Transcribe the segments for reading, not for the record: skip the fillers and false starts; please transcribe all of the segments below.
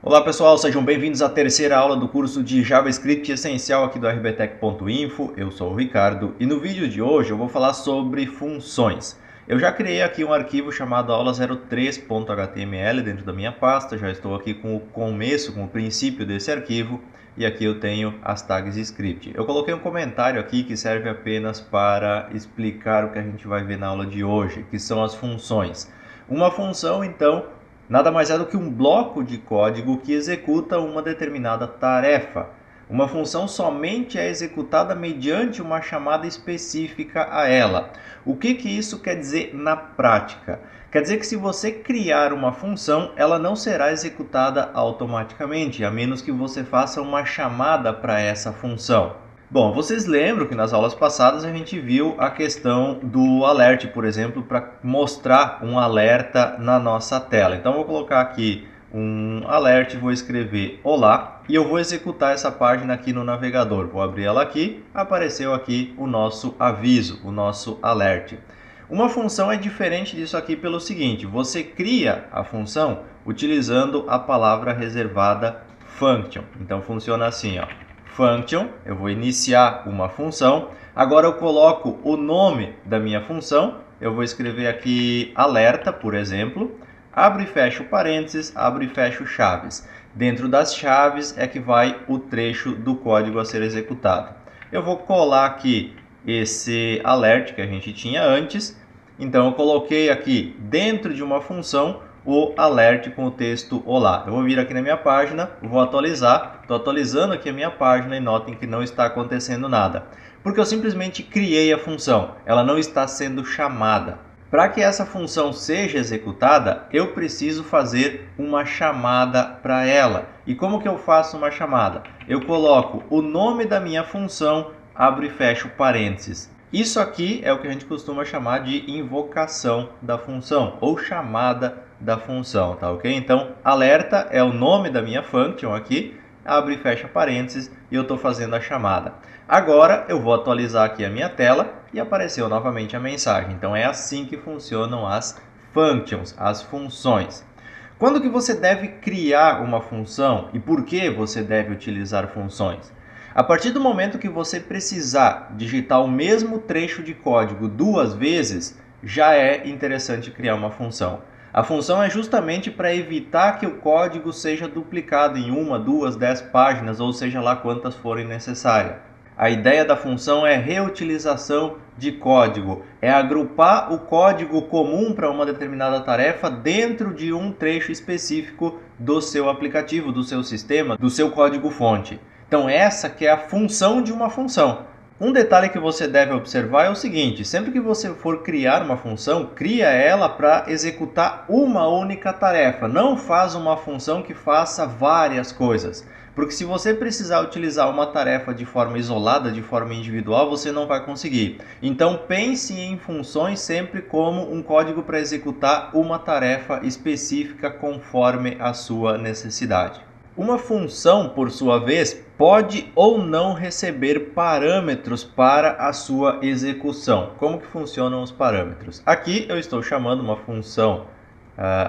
Olá pessoal, sejam bem-vindos à terceira aula do curso de JavaScript essencial aqui do rbtech.info. Eu sou o Ricardo e no vídeo de hoje eu vou falar sobre funções. Eu já criei aqui um arquivo chamado aula03.html dentro da minha pasta, já estou aqui com o começo, com o princípio desse arquivo e aqui eu tenho as tags script. Eu coloquei um comentário aqui que serve apenas para explicar o que a gente vai ver na aula de hoje, que são as funções. Uma função, então, nada mais é do que um bloco de código que executa uma determinada tarefa. Uma função somente é executada mediante uma chamada específica a ela. O que isso quer dizer na prática? Quer dizer que se você criar uma função, ela não será executada automaticamente, a menos que você faça uma chamada para essa função. Bom, vocês lembram que nas aulas passadas a gente viu a questão do alert, por exemplo, para mostrar um alerta na nossa tela. Então, vou colocar aqui um alert, vou escrever olá e eu vou executar essa página aqui no navegador. Vou abrir ela aqui, apareceu aqui o nosso aviso, o nosso alert. Uma função é diferente disso aqui pelo seguinte, você cria a função utilizando a palavra reservada function. Então, funciona assim, ó. Function, eu vou iniciar uma função, agora eu coloco o nome da minha função, eu vou escrever aqui alerta, por exemplo, abro e fecho parênteses, abro e fecho chaves. Dentro das chaves é que vai o trecho do código a ser executado. Eu vou colar aqui esse alert que a gente tinha antes, então eu coloquei aqui dentro de uma função o alert com o texto olá. Eu vou vir aqui na minha página, vou atualizar, estou atualizando aqui a minha página e notem que não está acontecendo nada. Porque eu simplesmente criei a função, ela não está sendo chamada. Para que essa função seja executada, eu preciso fazer uma chamada para ela. E como que eu faço uma chamada? Eu coloco o nome da minha função, abro e fecho parênteses. Isso aqui é o que a gente costuma chamar de invocação da função ou chamada da função, tá ok? Então, alerta é o nome da minha function aqui, abre e fecha parênteses e eu estou fazendo a chamada. Agora eu vou atualizar aqui a minha tela e apareceu novamente a mensagem. Então, é assim que funcionam as functions, as funções. Quando que você deve criar uma função e por que você deve utilizar funções? A partir do momento que você precisar digitar o mesmo trecho de código duas vezes, já é interessante criar uma função. A função é justamente para evitar que o código seja duplicado em 1, 2, 10 páginas, ou seja lá quantas forem necessárias. A ideia da função é reutilização de código, é agrupar o código comum para uma determinada tarefa dentro de um trecho específico do seu aplicativo, do seu sistema, do seu código-fonte. Então essa que é a função de uma função. Um detalhe que você deve observar é o seguinte, sempre que você for criar uma função, cria ela para executar uma única tarefa. Não faz uma função que faça várias coisas. Porque se você precisar utilizar uma tarefa de forma isolada, de forma individual, você não vai conseguir. Então pense em funções sempre como um código para executar uma tarefa específica conforme a sua necessidade. Uma função, por sua vez, pode ou não receber parâmetros para a sua execução. Como que funcionam os parâmetros? Aqui eu estou chamando uma função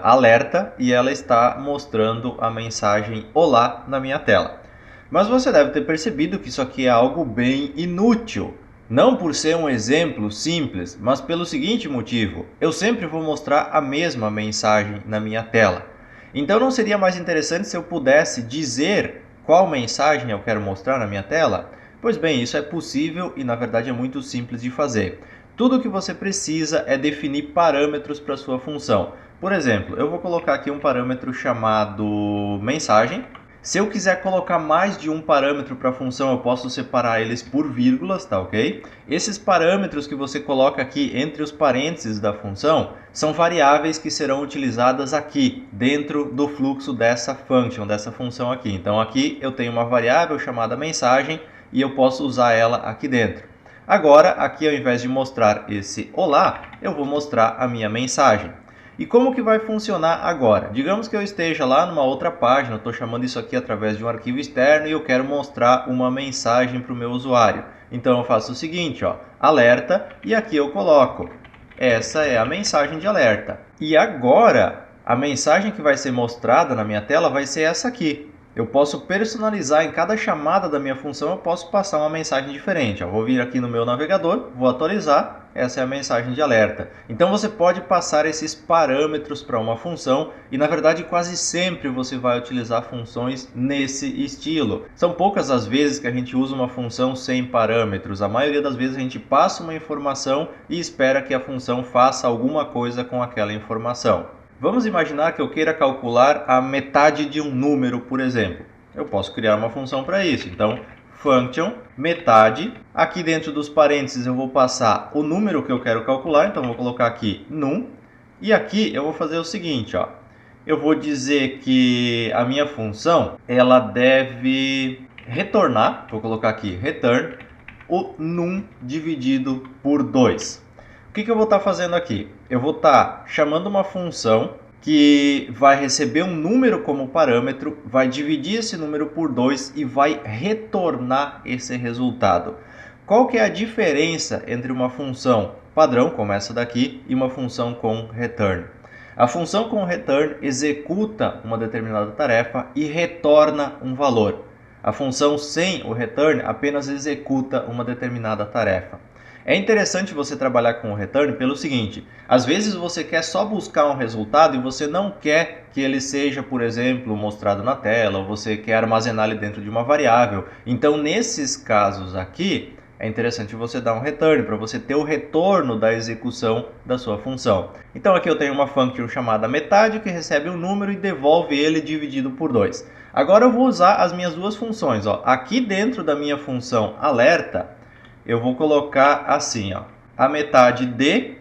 alerta e ela está mostrando a mensagem olá na minha tela. Mas você deve ter percebido que isso aqui é algo bem inútil. Não por ser um exemplo simples, mas pelo seguinte motivo. Eu sempre vou mostrar a mesma mensagem na minha tela. Então não seria mais interessante se eu pudesse dizer qual mensagem eu quero mostrar na minha tela? Pois bem, isso é possível e na verdade é muito simples de fazer. Tudo o que você precisa é definir parâmetros para sua função. Por exemplo, eu vou colocar aqui um parâmetro chamado mensagem. Se eu quiser colocar mais de um parâmetro para a função, eu posso separar eles por vírgulas, tá ok? Esses parâmetros que você coloca aqui entre os parênteses da função são variáveis que serão utilizadas aqui, dentro do fluxo dessa function, dessa função aqui. Então aqui eu tenho uma variável chamada mensagem e eu posso usar ela aqui dentro. Agora, aqui ao invés de mostrar esse olá, eu vou mostrar a minha mensagem. E como que vai funcionar agora? Digamos que eu esteja lá numa outra página, estou chamando isso aqui através de um arquivo externo e eu quero mostrar uma mensagem para o meu usuário. Então eu faço o seguinte, ó, alerta, e aqui eu coloco, essa é a mensagem de alerta. E agora, a mensagem que vai ser mostrada na minha tela vai ser essa aqui. Eu posso personalizar em cada chamada da minha função, eu posso passar uma mensagem diferente. Eu vou vir aqui no meu navegador, vou atualizar, essa é a mensagem de alerta. Então você pode passar esses parâmetros para uma função e na verdade quase sempre você vai utilizar funções nesse estilo. São poucas as vezes que a gente usa uma função sem parâmetros. A maioria das vezes a gente passa uma informação e espera que a função faça alguma coisa com aquela informação. Vamos imaginar que eu queira calcular a metade de um número, por exemplo. Eu posso criar uma função para isso. Então, function metade. Aqui dentro dos parênteses eu vou passar o número que eu quero calcular. Então, vou colocar aqui num. E aqui eu vou fazer o seguinte, ó. Eu vou dizer que a minha função ela deve retornar. Vou colocar aqui return o num dividido por 2. O que eu vou estar fazendo aqui? Eu vou estar chamando uma função que vai receber um número como parâmetro, vai dividir esse número por 2 e vai retornar esse resultado. Qual que é a diferença entre uma função padrão, como essa daqui, e uma função com return? A função com return executa uma determinada tarefa e retorna um valor. A função sem o return apenas executa uma determinada tarefa. É interessante você trabalhar com o return pelo seguinte, às vezes você quer só buscar um resultado e você não quer que ele seja, por exemplo, mostrado na tela, ou você quer armazenar ele dentro de uma variável. Então, nesses casos aqui, é interessante você dar um return, para você ter o retorno da execução da sua função. Então, aqui eu tenho uma function chamada metade, que recebe um número e devolve ele dividido por 2. Agora eu vou usar as minhas duas funções. Ó. Aqui dentro da minha função alerta, eu vou colocar assim, ó, a metade de,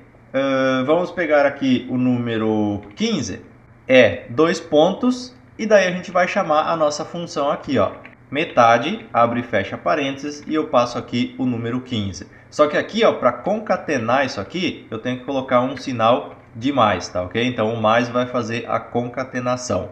vamos pegar aqui o número 15, é 2 pontos, e daí a gente vai chamar a nossa função aqui, ó, metade, abre e fecha parênteses, e eu passo aqui o número 15. Só que aqui, ó, para concatenar isso aqui, eu tenho que colocar um sinal de mais, tá ok? Então o mais vai fazer a concatenação.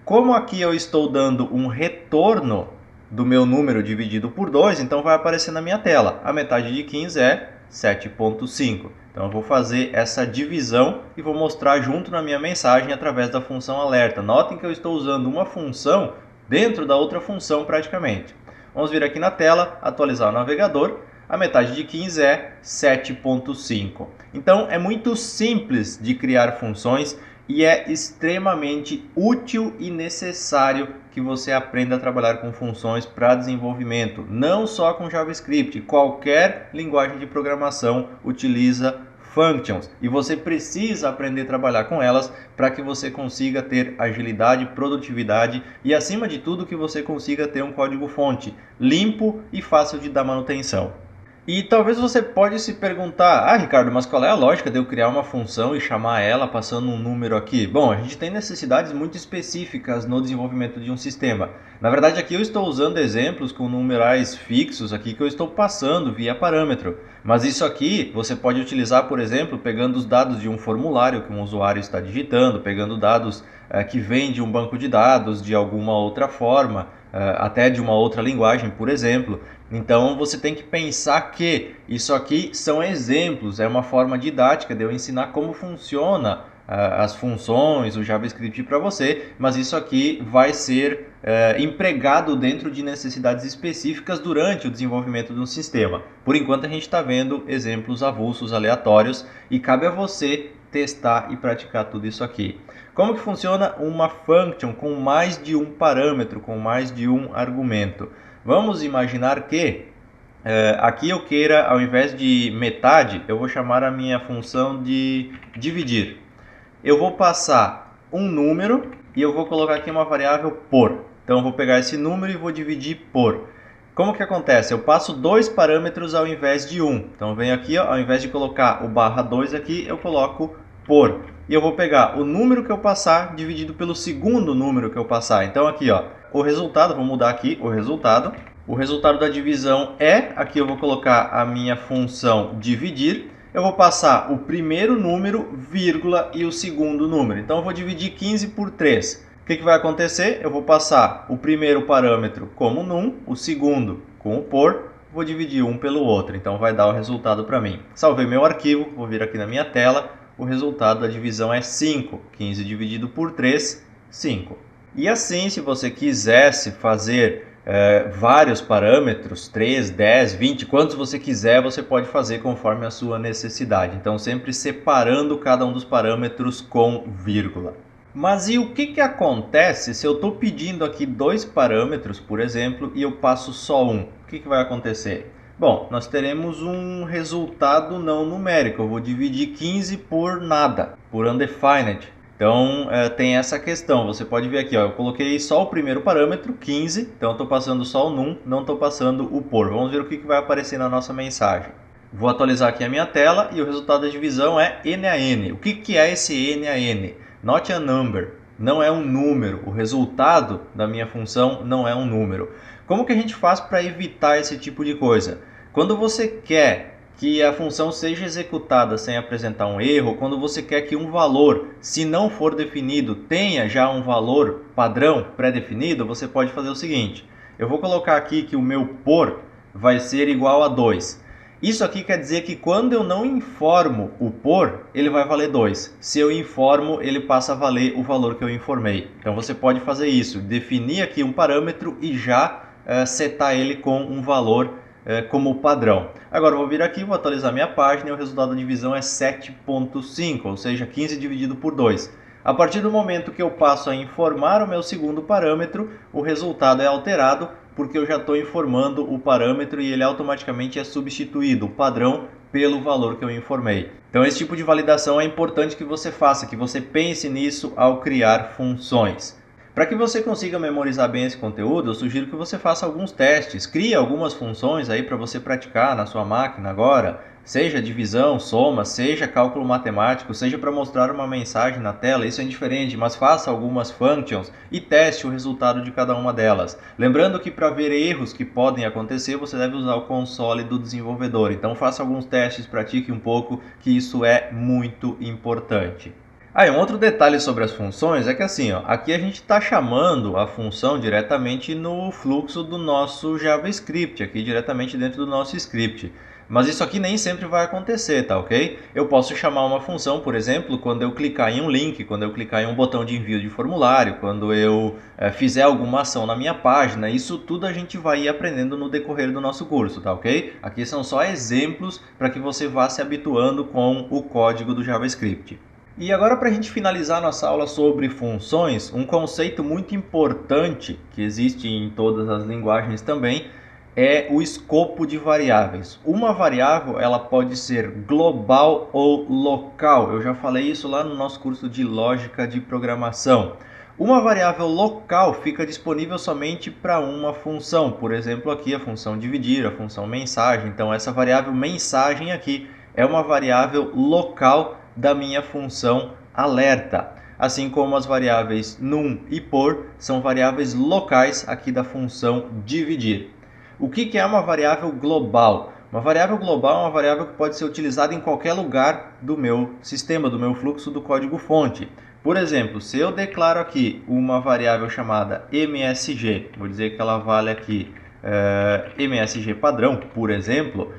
Como aqui eu estou dando um retorno do meu número dividido por 2, então vai aparecer na minha tela. A metade de 15 é 7,5. Então eu vou fazer essa divisão e vou mostrar junto na minha mensagem através da função alerta. Notem que eu estou usando uma função dentro da outra função praticamente. Vamos vir aqui na tela, atualizar o navegador. A metade de 15 é 7,5. Então é muito simples de criar funções e é extremamente útil e necessário que você aprenda a trabalhar com funções para desenvolvimento, não só com JavaScript, qualquer linguagem de programação utiliza functions e você precisa aprender a trabalhar com elas para que você consiga ter agilidade, produtividade e, acima de tudo, que você consiga ter um código-fonte limpo e fácil de dar manutenção. E talvez você pode se perguntar, Ricardo, mas qual é a lógica de eu criar uma função e chamar ela passando um número aqui? Bom, a gente tem necessidades muito específicas no desenvolvimento de um sistema. Na verdade, aqui eu estou usando exemplos com numerais fixos aqui que eu estou passando via parâmetro. Mas isso aqui você pode utilizar, por exemplo, pegando os dados de um formulário que um usuário está digitando, pegando dados que vêm de um banco de dados de alguma outra forma, até de uma outra linguagem, por exemplo. Então você tem que pensar que isso aqui são exemplos, é uma forma didática de eu ensinar como funciona as funções, o JavaScript para você, mas isso aqui vai ser empregado dentro de necessidades específicas durante o desenvolvimento do sistema. Por enquanto a gente está vendo exemplos avulsos, aleatórios, e cabe a você testar e praticar tudo isso aqui. Como que funciona uma function com mais de um parâmetro, com mais de um argumento? Vamos imaginar que aqui eu queira, ao invés de metade, eu vou chamar a minha função de dividir. Eu vou passar um número e eu vou colocar aqui uma variável por. Então eu vou pegar esse número e vou dividir por. Como que acontece? Eu passo 2 parâmetros ao invés de 1. Então eu venho aqui, ó, ao invés de colocar o /2 aqui, eu coloco por. E eu vou pegar o número que eu passar dividido pelo segundo número que eu passar. Então aqui, ó, o resultado, vou mudar aqui o resultado. O resultado da divisão é, aqui eu vou colocar a minha função dividir. Eu vou passar o primeiro número, vírgula, e o segundo número. Então eu vou dividir 15 por 3. O que vai acontecer? Eu vou passar o primeiro parâmetro como num, o segundo com o por, vou dividir um pelo outro. Então vai dar o resultado para mim. Salvei meu arquivo, vou vir aqui na minha tela, o resultado da divisão é 5. 15 dividido por 3, 5. E assim, se você quisesse fazer vários parâmetros, 3, 10, 20, quantos você quiser, você pode fazer conforme a sua necessidade. Então, sempre separando cada um dos parâmetros com vírgula. Mas e o que acontece se eu estou pedindo aqui 2 parâmetros, por exemplo, e eu passo só um? O que vai acontecer? Bom, nós teremos um resultado não numérico. Eu vou dividir 15 por nada, por undefined. Então, tem essa questão. Você pode ver aqui, ó, eu coloquei só o primeiro parâmetro, 15. Então, eu estou passando só o num, não estou passando o por. Vamos ver o que vai aparecer na nossa mensagem. Vou atualizar aqui a minha tela e o resultado da divisão é n a n. O que é esse n a n? Not a number. Não é um número. O resultado da minha função não é um número. Como que a gente faz para evitar esse tipo de coisa? Quando você quer que a função seja executada sem apresentar um erro, quando você quer que um valor, se não for definido, tenha já um valor padrão pré-definido, você pode fazer o seguinte. Eu vou colocar aqui que o meu por vai ser igual a 2. Isso aqui quer dizer que quando eu não informo o por, ele vai valer 2. Se eu informo, ele passa a valer o valor que eu informei. Então você pode fazer isso, definir aqui um parâmetro e já setar ele com um valor como padrão. Agora eu vou vir aqui, vou atualizar minha página e o resultado da divisão é 7.5, ou seja, 15 dividido por 2. A partir do momento que eu passo a informar o meu segundo parâmetro, o resultado é alterado porque eu já estou informando o parâmetro e ele automaticamente é substituído, o padrão, pelo valor que eu informei. Então esse tipo de validação é importante que você faça, que você pense nisso ao criar funções. Para que você consiga memorizar bem esse conteúdo, eu sugiro que você faça alguns testes. Crie algumas funções aí para você praticar na sua máquina agora, seja divisão, soma, seja cálculo matemático, seja para mostrar uma mensagem na tela, isso é indiferente, mas faça algumas functions e teste o resultado de cada uma delas. Lembrando que para ver erros que podem acontecer, você deve usar o console do desenvolvedor. Então faça alguns testes, pratique um pouco, que isso é muito importante. E um outro detalhe sobre as funções é que assim, ó, aqui a gente está chamando a função diretamente no fluxo do nosso JavaScript, aqui diretamente dentro do nosso script. Mas isso aqui nem sempre vai acontecer, tá ok? Eu posso chamar uma função, por exemplo, quando eu clicar em um link, quando eu clicar em um botão de envio de formulário, quando eu fizer alguma ação na minha página. Isso tudo a gente vai ir aprendendo no decorrer do nosso curso, tá ok? Aqui são só exemplos para que você vá se habituando com o código do JavaScript. E agora, para a gente finalizar nossa aula sobre funções, um conceito muito importante que existe em todas as linguagens também é o escopo de variáveis. Uma variável ela pode ser global ou local. Eu já falei isso lá no nosso curso de lógica de programação. Uma variável local fica disponível somente para uma função. Por exemplo, aqui a função dividir, a função mensagem. Então, essa variável mensagem aqui é uma variável local da minha função alerta, assim como as variáveis num e por são variáveis locais aqui da função dividir. O que é uma variável global? Uma variável global é uma variável que pode ser utilizada em qualquer lugar do meu sistema, do meu fluxo do código-fonte. Por exemplo, se eu declaro aqui uma variável chamada MSG, vou dizer que ela vale aqui MSG padrão, por exemplo,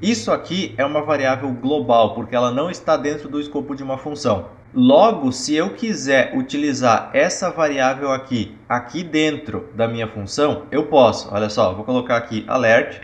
isso aqui é uma variável global, porque ela não está dentro do escopo de uma função. Logo, se eu quiser utilizar essa variável aqui dentro da minha função, eu posso. Olha só, vou colocar aqui alert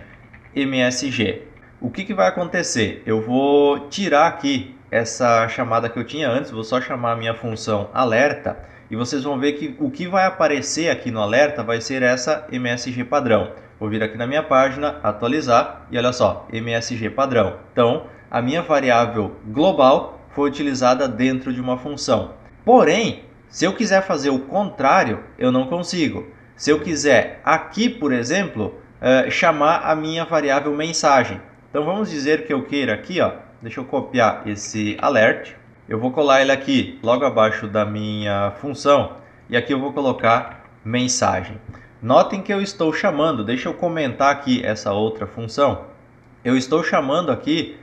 MSG. O que vai acontecer? Eu vou tirar aqui essa chamada que eu tinha antes, vou só chamar a minha função alerta, e vocês vão ver que o que vai aparecer aqui no alerta vai ser essa MSG padrão. Vou vir aqui na minha página, atualizar e olha só, MSG padrão. Então, a minha variável global foi utilizada dentro de uma função. Porém, se eu quiser fazer o contrário, eu não consigo. Se eu quiser aqui, por exemplo, chamar a minha variável mensagem. Então, vamos dizer que eu queira aqui, ó, deixa eu copiar esse alert. Eu vou colar ele aqui, logo abaixo da minha função. E aqui eu vou colocar mensagem. Notem que eu estou chamando, deixa eu comentar aqui essa outra função. Eu estou chamando aqui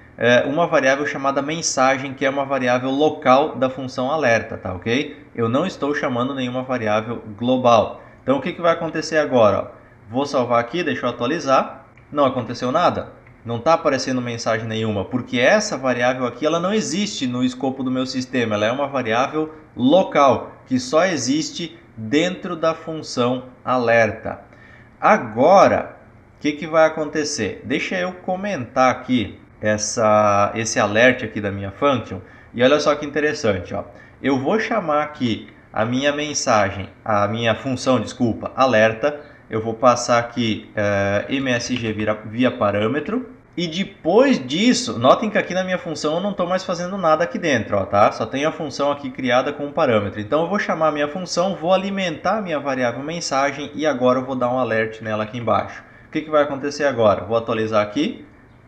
uma variável chamada mensagem, que é uma variável local da função alerta, tá ok? Eu não estou chamando nenhuma variável global. Então o que vai acontecer agora? Ó? Vou salvar aqui, deixa eu atualizar. Não aconteceu nada. Não está aparecendo mensagem nenhuma, porque essa variável aqui ela não existe no escopo do meu sistema, ela é uma variável local, que só existe dentro da função alerta. Agora, o que vai acontecer? Deixa eu comentar aqui esse alert aqui da minha function, e olha só que interessante, ó. Eu vou chamar aqui a minha mensagem, a minha função, desculpa, alerta. Eu vou passar aqui MSG via parâmetro. E depois disso, notem que aqui na minha função eu não estou mais fazendo nada aqui dentro, ó, tá? Só tem a função aqui criada com um parâmetro. Então eu vou chamar a minha função, vou alimentar a minha variável mensagem e agora eu vou dar um alert nela aqui embaixo. O que vai acontecer agora? Vou atualizar aqui,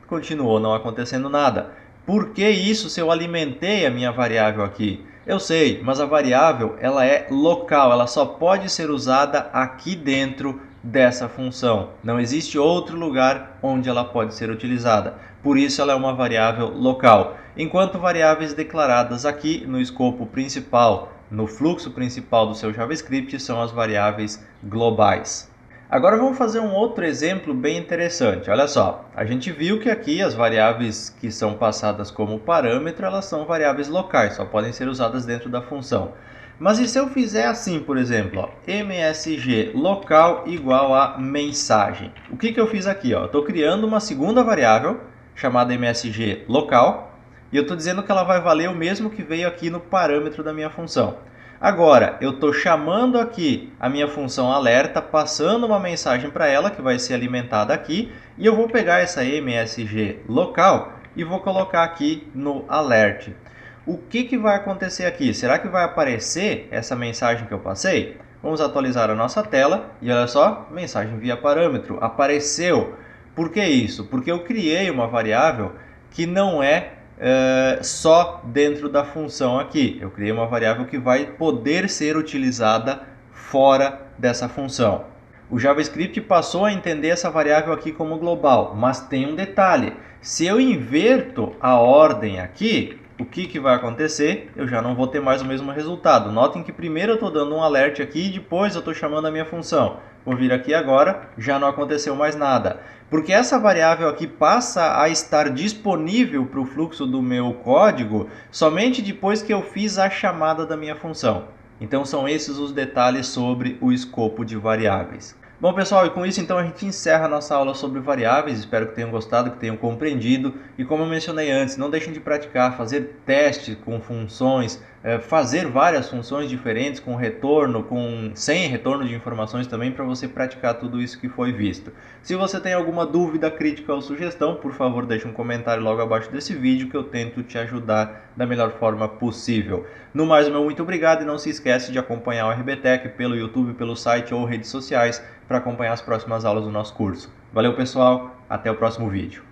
continuou não acontecendo nada. Por que isso se eu alimentei a minha variável aqui? Eu sei, mas a variável ela é local, ela só pode ser usada aqui dentro dessa função. Não existe outro lugar onde ela pode ser utilizada. Por isso ela é uma variável local. Enquanto variáveis declaradas aqui no escopo principal, no fluxo principal do seu JavaScript, são as variáveis globais. Agora vamos fazer um outro exemplo bem interessante. Olha só, a gente viu que aqui as variáveis que são passadas como parâmetro, elas são variáveis locais, só podem ser usadas dentro da função. Mas e se eu fizer assim, por exemplo, ó, msg local igual a mensagem? O que eu fiz aqui? Eu estou criando uma segunda variável chamada msg local e eu estou dizendo que ela vai valer o mesmo que veio aqui no parâmetro da minha função. Agora, eu estou chamando aqui a minha função alerta, passando uma mensagem para ela que vai ser alimentada aqui e eu vou pegar essa msg local e vou colocar aqui no alert. O que vai acontecer aqui? Será que vai aparecer essa mensagem que eu passei? Vamos atualizar a nossa tela e olha só, mensagem via parâmetro, apareceu. Por que isso? Porque eu criei uma variável que não é só dentro da função aqui. Eu criei uma variável que vai poder ser utilizada fora dessa função. O JavaScript passou a entender essa variável aqui como global, mas tem um detalhe. Se eu inverto a ordem aqui, o que vai acontecer? Eu já não vou ter mais o mesmo resultado. Notem que primeiro eu estou dando um alert aqui e depois eu estou chamando a minha função. Vou vir aqui agora, já não aconteceu mais nada. Porque essa variável aqui passa a estar disponível para o fluxo do meu código somente depois que eu fiz a chamada da minha função. Então são esses os detalhes sobre o escopo de variáveis. Bom pessoal, e com isso então a gente encerra a nossa aula sobre variáveis. Espero que tenham gostado, que tenham compreendido. E como eu mencionei antes, não deixem de praticar, fazer testes com funções, fazer várias funções diferentes com retorno, sem retorno de informações também, para você praticar tudo isso que foi visto. Se você tem alguma dúvida, crítica ou sugestão, por favor deixe um comentário logo abaixo desse vídeo que eu tento te ajudar da melhor forma possível. No mais, meu muito obrigado e não se esquece de acompanhar o RBTech pelo YouTube, pelo site ou redes sociais para acompanhar as próximas aulas do nosso curso. Valeu pessoal, até o próximo vídeo.